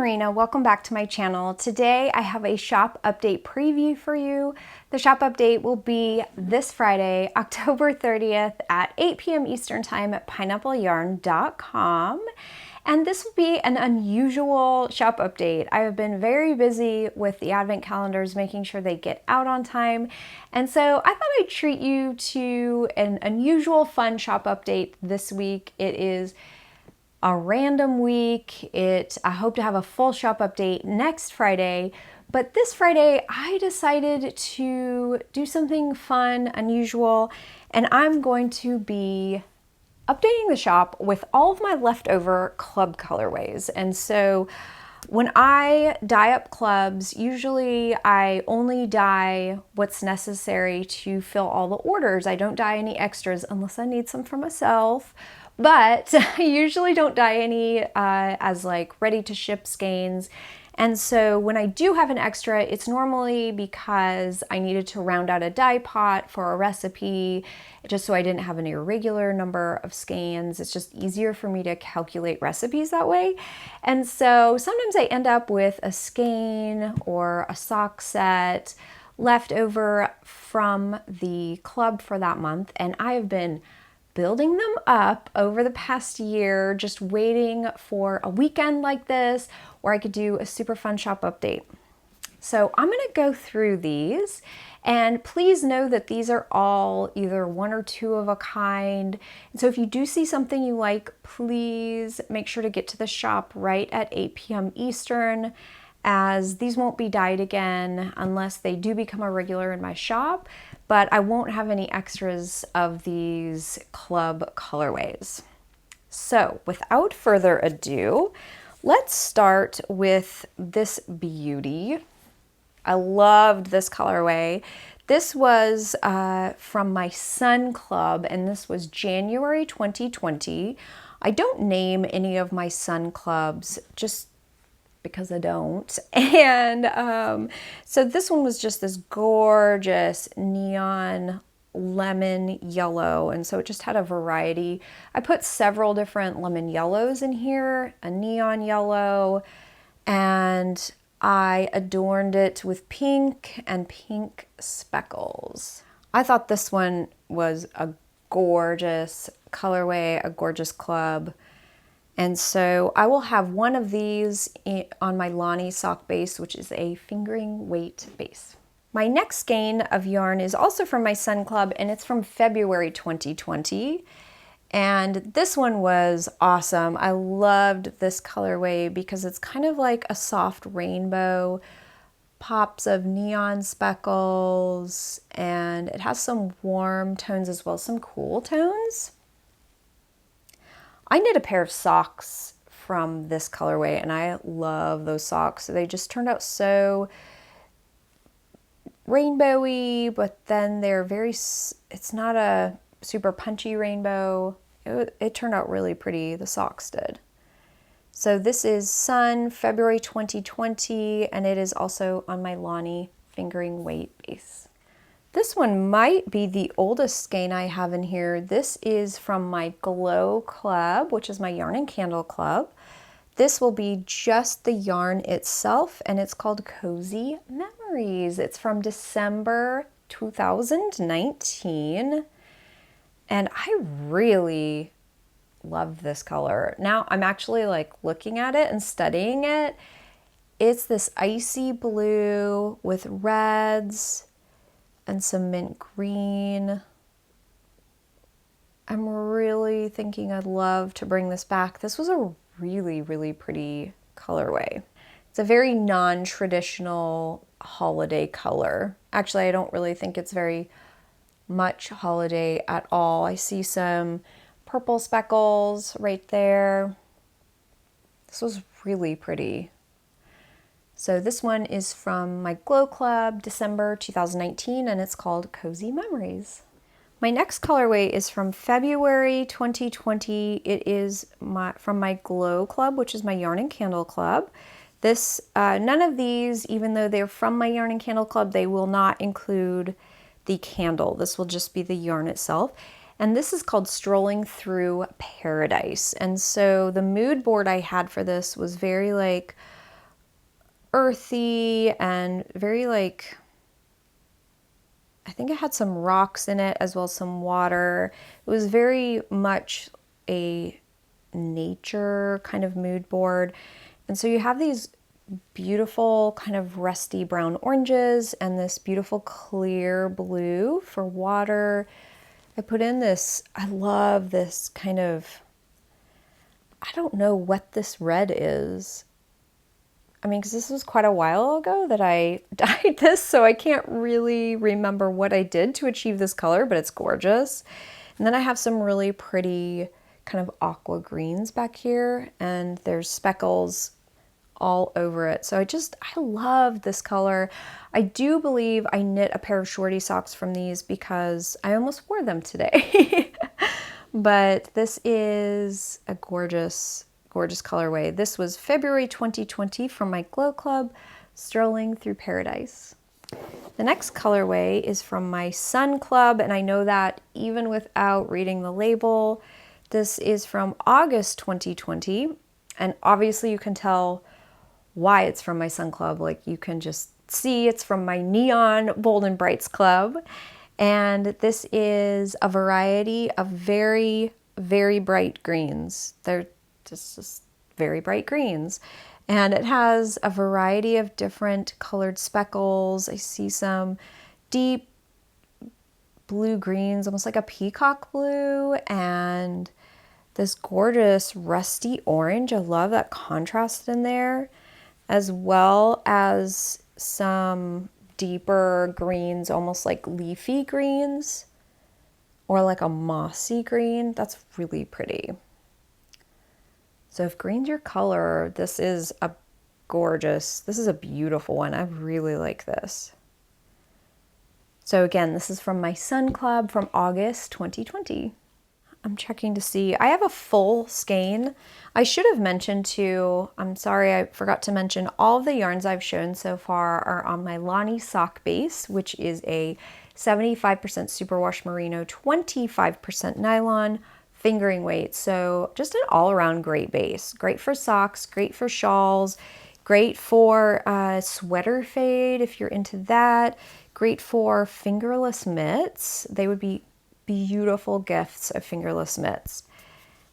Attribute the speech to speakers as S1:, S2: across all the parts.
S1: Marina. Welcome back to my channel. Today I have a shop update preview for you. The shop update will be this Friday, October 30th at 8 p.m. Eastern Time at pineappleyarn.com. And this will be an unusual shop update. I have been very busy with the advent calendars, making sure they get out on time. And so I thought I'd treat you to an unusual fun shop update this week. It is a random week. I hope to have a full shop update next Friday, but this Friday I decided to do something fun, unusual, and I'm going to be updating the shop with all of my leftover club colorways. And so when I dye up clubs, usually I only dye what's necessary to fill all the orders. I don't dye any extras unless I need some for myself. But I usually don't dye any as like ready to ship skeins. And so when I do have an extra, it's normally because I needed to round out a dye pot for a recipe, just so I didn't have an irregular number of skeins. It's just easier for me to calculate recipes that way. And so sometimes I end up with a skein or a sock set left over from the club for that month. And I have been building them up over the past year, just waiting for a weekend like this where I could do a super fun shop update. So I'm going to go through these, and please know that these are all either one or two of a kind. And so if you do see something you like, please make sure to get to the shop right at 8 p.m. Eastern, as these won't be dyed again unless they do become a regular in my shop, but I won't have any extras of these club colorways. So without further ado, let's start with this beauty. I loved this colorway. This was from my Sun Club, and this was January 2020. I don't name any of my Sun Clubs just because I don't. And so this one was just this gorgeous neon lemon yellow, and so it just had a variety. I put several different lemon yellows in here, a neon yellow, and I adorned it with pink and pink speckles. I thought this one was a gorgeous colorway, a gorgeous club. And so I will have one of these on my Lani Sock base, which is a fingering weight base. My next skein of yarn is also from my Sun Club, and it's from February 2020. And this one was awesome. I loved this colorway because it's kind of like a soft rainbow, pops of neon speckles, and it has some warm tones as well as some cool tones. I knit a pair of socks from this colorway, and I love those socks. They just turned out so rainbowy, but then they're it's not a super punchy rainbow. It turned out really pretty, the socks did. So this is Sun, February 2020, and it is also on my Lani fingering weight base. This one might be the oldest skein I have in here. This is from my Glow Club, which is my Yarn and Candle Club. This will be just the yarn itself, and it's called Cozy Memories. It's from December 2019, and I really love this color. Now I'm actually like looking at it and studying it. It's this icy blue with reds and some mint green. I'm really thinking I'd love to bring this back. This was a really, really pretty colorway. It's a very non-traditional holiday color. Actually, I don't really think it's very much holiday at all. I see some purple speckles right there. This was really pretty. So this one is from my Glow Club, December 2019, and it's called Cozy Memories. My next colorway is from February 2020. It is from my Glow Club, which is my Yarn and Candle Club. None of these, even though they're from my Yarn and Candle Club, they will not include the candle. This will just be the yarn itself. And this is called Strolling Through Paradise. And so the mood board I had for this was very like earthy and very like, I think it had some rocks in it as well as some water. It was very much a nature kind of mood board. And so you have these beautiful kind of rusty brown oranges and this beautiful clear blue for water. I put in this, I love this kind of, I don't know what this red is. I mean, because this was quite a while ago that I dyed this, so I can't really remember what I did to achieve this color, but it's gorgeous. And then I have some really pretty kind of aqua greens back here, and there's speckles all over it. So I love this color. I do believe I knit a pair of shorty socks from these because I almost wore them today. But this is a gorgeous, gorgeous colorway. This was February 2020 from my Glow Club, Strolling Through Paradise. The next colorway is from my Sun Club, and I know that even without reading the label. This is from August 2020, and obviously you can tell why it's from my Sun Club. Like, you can just see it's from my Neon Bold and Brights Club. And this is a variety of very, very bright greens. They're just very bright greens. And it has a variety of different colored speckles. I see some deep blue greens, almost like a peacock blue, and this gorgeous rusty orange. I love that contrast in there, as well as some deeper greens, almost like leafy greens or like a mossy green. That's really pretty. So if green's your color, this is a beautiful one. I really like this. So again, this is from my Sun Club from August 2020. I'm checking to see. I have a full skein. I should have mentioned too, I'm sorry, I forgot to mention, all of the yarns I've shown so far are on my Lani Sock base, which is a 75% superwash merino, 25% nylon, fingering weight. So just an all-around great base. Great for socks, great for shawls, great for sweater fade if you're into that, great for fingerless mitts. They would be beautiful gifts of fingerless mitts.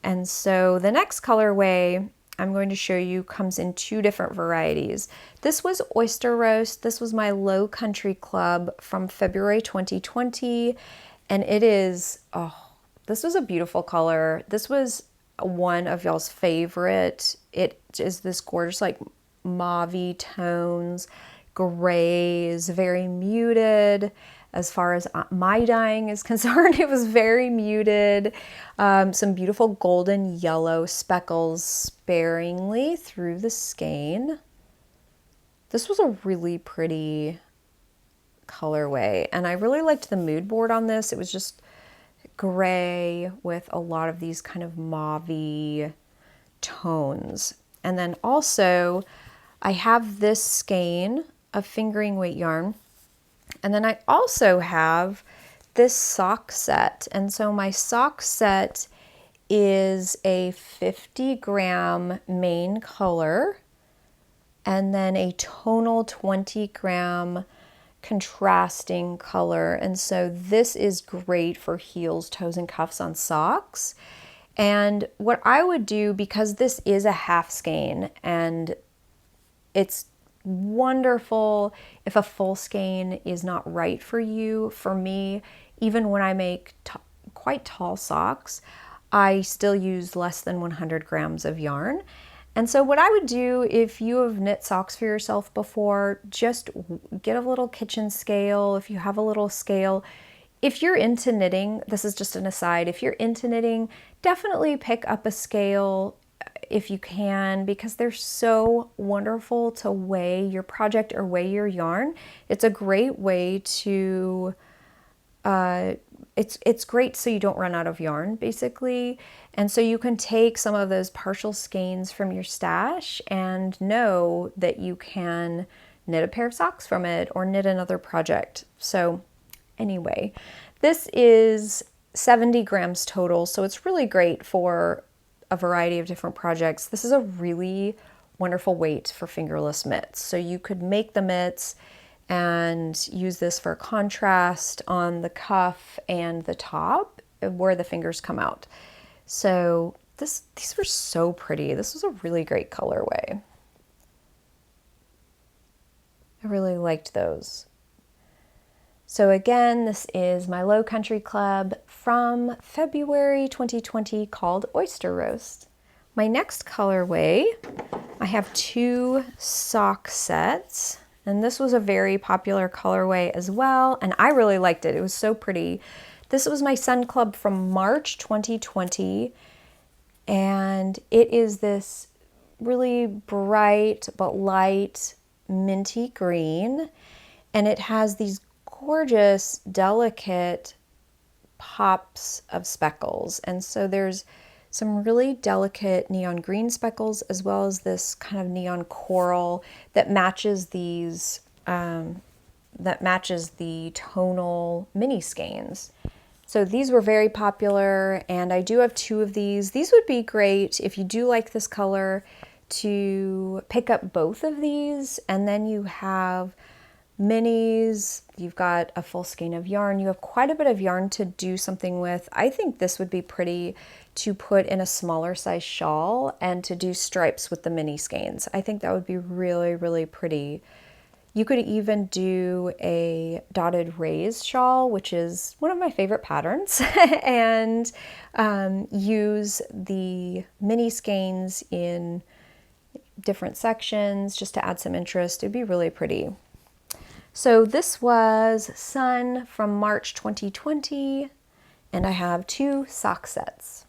S1: And so the next colorway I'm going to show you comes in two different varieties. This was Oyster Roast. This was my Low Country Club from February 2020. And it is, oh, this was a beautiful color. This was one of y'all's favorite. It is this gorgeous like mauve-y tones, grays, very muted. As far as my dyeing is concerned, it was very muted. Some beautiful golden yellow speckles sparingly through the skein. This was a really pretty colorway, and I really liked the mood board on this. It was just gray with a lot of these kind of mauve-y tones. And then also, I have this skein of fingering weight yarn. And then I also have this sock set. And so my sock set is a 50-gram main color and then a tonal 20-gram contrasting color. And so this is great for heels, toes, and cuffs on socks. And what I would do, because this is a half skein and it's wonderful if a full skein is not right for you. For me, even when I make quite tall socks, I still use less than 100 grams of yarn. And so what I would do, if you have knit socks for yourself before, just get a little kitchen scale. If you have a little scale, if you're into knitting, this is just an aside, if you're into knitting, definitely pick up a scale if you can, because they're so wonderful to weigh your project or weigh your yarn. It's a great way to, it's great so you don't run out of yarn, basically. And so you can take some of those partial skeins from your stash and know that you can knit a pair of socks from it or knit another project. So anyway, this is 70 grams total, so it's really great for a variety of different projects. This is a really wonderful weight for fingerless mitts. So you could make the mitts and use this for contrast on the cuff and the top where the fingers come out. So these were so pretty. This was a really great colorway. I really liked those. So again, this is my Low Country Club from February 2020 called Oyster Roast. My next colorway, I have 2 sock sets, and this was a very popular colorway as well, and I really liked it. It was so pretty. This was my Sun Club from March 2020, and it is this really bright but light minty green, and it has these gorgeous, delicate pops of speckles. And so there's some really delicate neon green speckles, as well as this kind of neon coral that matches these, that matches the tonal mini skeins. So these were very popular, and I do have 2 of these. These would be great if you do like this color to pick up both of these, and then you have minis, you've got a full skein of yarn, you have quite a bit of yarn to do something with. I think this would be pretty to put in a smaller size shawl and to do stripes with the mini skeins. I think that would be really, really pretty. You could even do a dotted raise shawl, which is one of my favorite patterns, and use the mini skeins in different sections just to add some interest. It'd be really pretty. So this was Sun from March 2020, and I have 2 sock sets.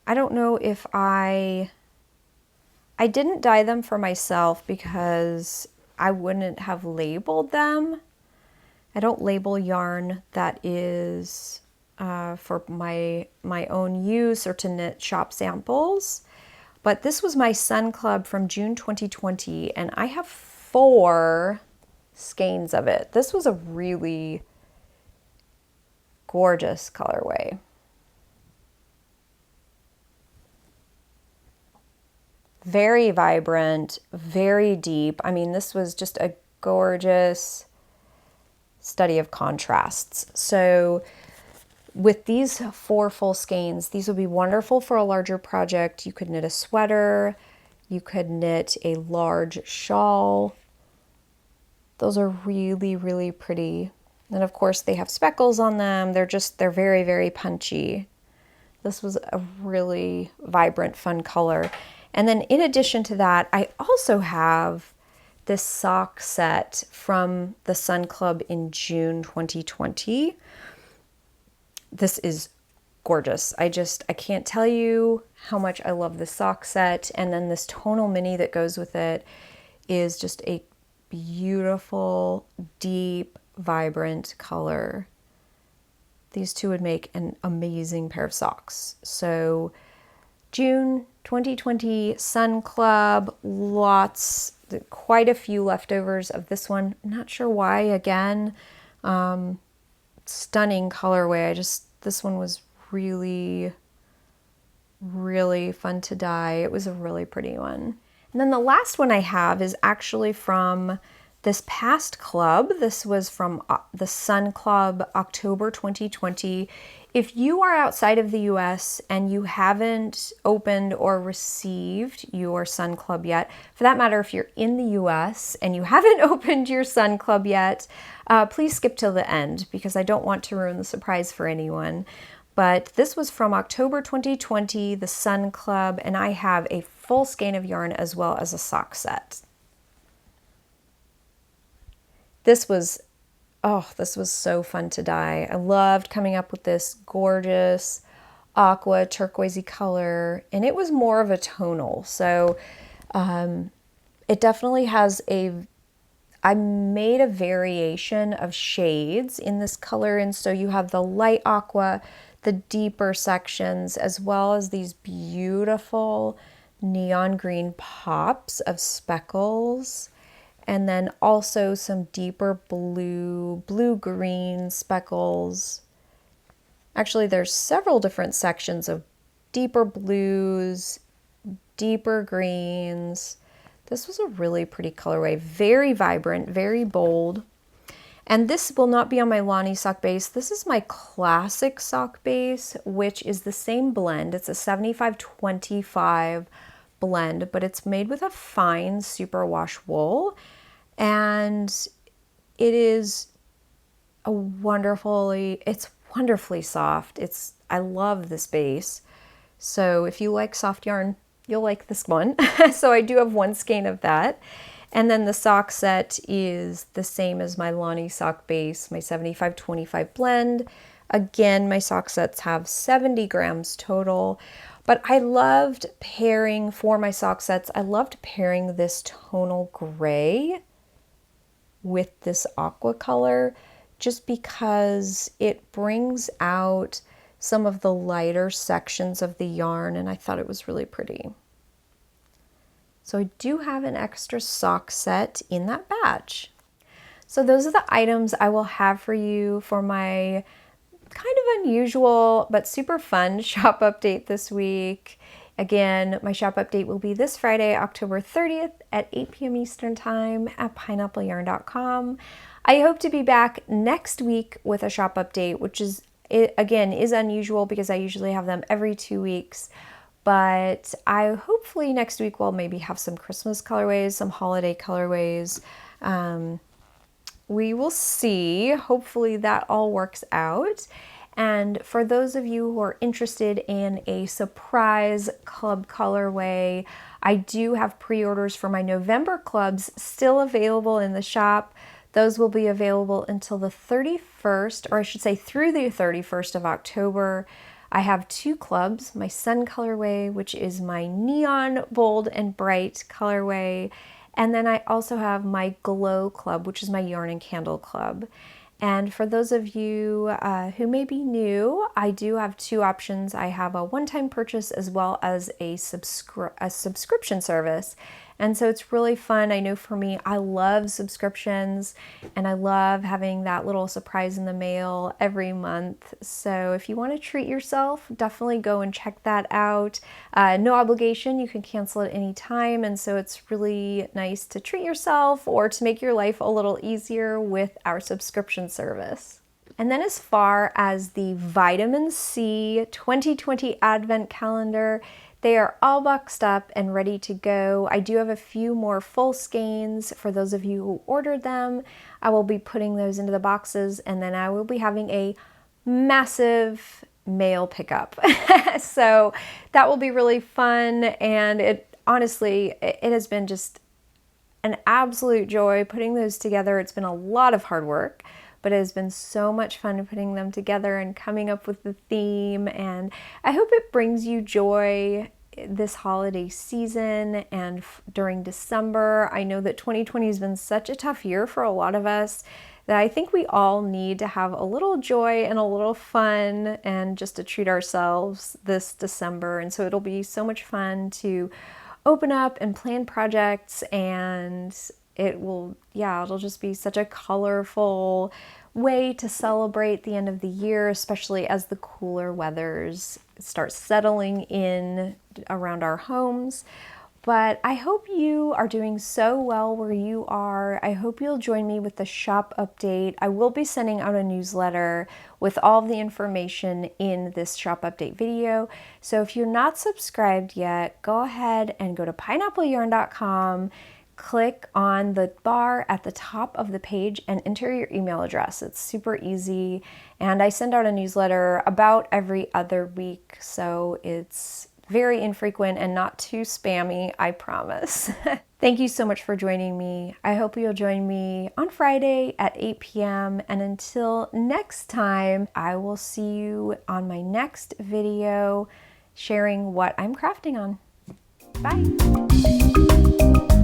S1: I don't know if I didn't dye them for myself because I wouldn't have labeled them. I don't label yarn that is for my own use or to knit shop samples. But this was my Sun Club from June 2020, and I have 4 skeins of it. This was a really gorgeous colorway. Very vibrant, very deep. I mean, this was just a gorgeous study of contrasts. So with these 4 full skeins, these would be wonderful for a larger project. You could knit a sweater, you could knit a large shawl. Those are really, really pretty. And of course they have speckles on them. They're very, very punchy. This was a really vibrant, fun color. And then in addition to that, I also have this sock set from the Sun Club in June 2020. This is gorgeous. I can't tell you how much I love this sock set. And then this tonal mini that goes with it is just a beautiful, deep, vibrant color. These 2 would make an amazing pair of socks. So June 2020 Sun Club, quite a few leftovers of this one. Not sure why, again. Stunning colorway. This one was really, really fun to dye. It was a really pretty one. And then the last one I have is actually from this past club. This was from the Sun Club, October 2020. If you are outside of the US and you haven't opened or received your Sun Club yet, for that matter, if you're in the US and you haven't opened your Sun Club yet, please skip till the end because I don't want to ruin the surprise for anyone. But this was from October 2020, the Sun Club, and I have a full skein of yarn as well as a sock set. This was so fun to dye. I loved coming up with this gorgeous aqua turquoisey color, and it was more of a tonal. So it definitely has I made a variation of shades in this color, and so you have the light aqua, the deeper sections, as well as these beautiful neon green pops of speckles, and then also some deeper blue-green speckles. Actually, there's several different sections of deeper blues, deeper greens. This was a really pretty colorway, very vibrant, very bold. And this will not be on my Lani Sock base. This is my classic sock base, which is the same blend. It's a 75-25 blend, but it's made with a fine superwash wool. And it is it's wonderfully soft. I love this base. So if you like soft yarn, you'll like this one. So I do have one skein of that. And then the sock set is the same as my Lani Sock base, my 75-25 blend. Again, my sock sets have 70 grams total. But I loved pairing, for my sock sets, I loved pairing this tonal gray with this aqua color, just because it brings out some of the lighter sections of the yarn, and I thought it was really pretty. So I do have an extra sock set in that batch. So those are the items I will have for you for my kind of unusual but super fun shop update this week. Again, my shop update will be this Friday, October 30th at 8 p.m. Eastern Time at pineappleyarn.com. I hope to be back next week with a shop update, which is unusual because I usually have them every 2 weeks. But I hopefully next week will maybe have some Christmas colorways, some holiday colorways. We will see. Hopefully that all works out. And for those of you who are interested in a surprise club colorway, I do have pre-orders for my November clubs still available in the shop. Those will be available until the 31st, or I should say through the 31st of October. I have 2 clubs, my Sun colorway, which is my neon, bold, and bright colorway. And then I also have my Glow club, which is my yarn and candle club. And for those of you who may be new, I do have 2 options. I have a one-time purchase as well as a subscription service. And so it's really fun. I know for me, I love subscriptions and I love having that little surprise in the mail every month. So if you want to treat yourself, definitely go and check that out. No obligation, you can cancel at any time. And so it's really nice to treat yourself or to make your life a little easier with our subscription service. And then as far as the Vitamin C 2020 Advent Calendar, they are all boxed up and ready to go. I do have a few more full skeins for those of you who ordered them. I will be putting those into the boxes, and then I will be having a massive mail pickup. So that will be really fun, and it has been just an absolute joy putting those together. It's been a lot of hard work, but it has been so much fun putting them together and coming up with the theme, and I hope it brings you joy this holiday season and during December. I know that 2020 has been such a tough year for a lot of us that I think we all need to have a little joy and a little fun and just to treat ourselves this December. And so it'll be so much fun to open up and plan projects, and it'll just be such a colorful way to celebrate the end of the year, especially as the cooler weathers start settling in around our homes. But I hope you are doing so well where you are. I hope you'll join me with the shop update. I will be sending out a newsletter with all of the information in this shop update video. So if you're not subscribed yet, go ahead and go to pineappleyarn.com. Click on the bar at the top of the page and enter your email address. It's super easy, and I send out a newsletter about every other week, so it's very infrequent and not too spammy, I promise. Thank you so much for joining me. I hope you'll join me on Friday at 8 p.m. And until next time, I will see you on my next video sharing what I'm crafting on. Bye.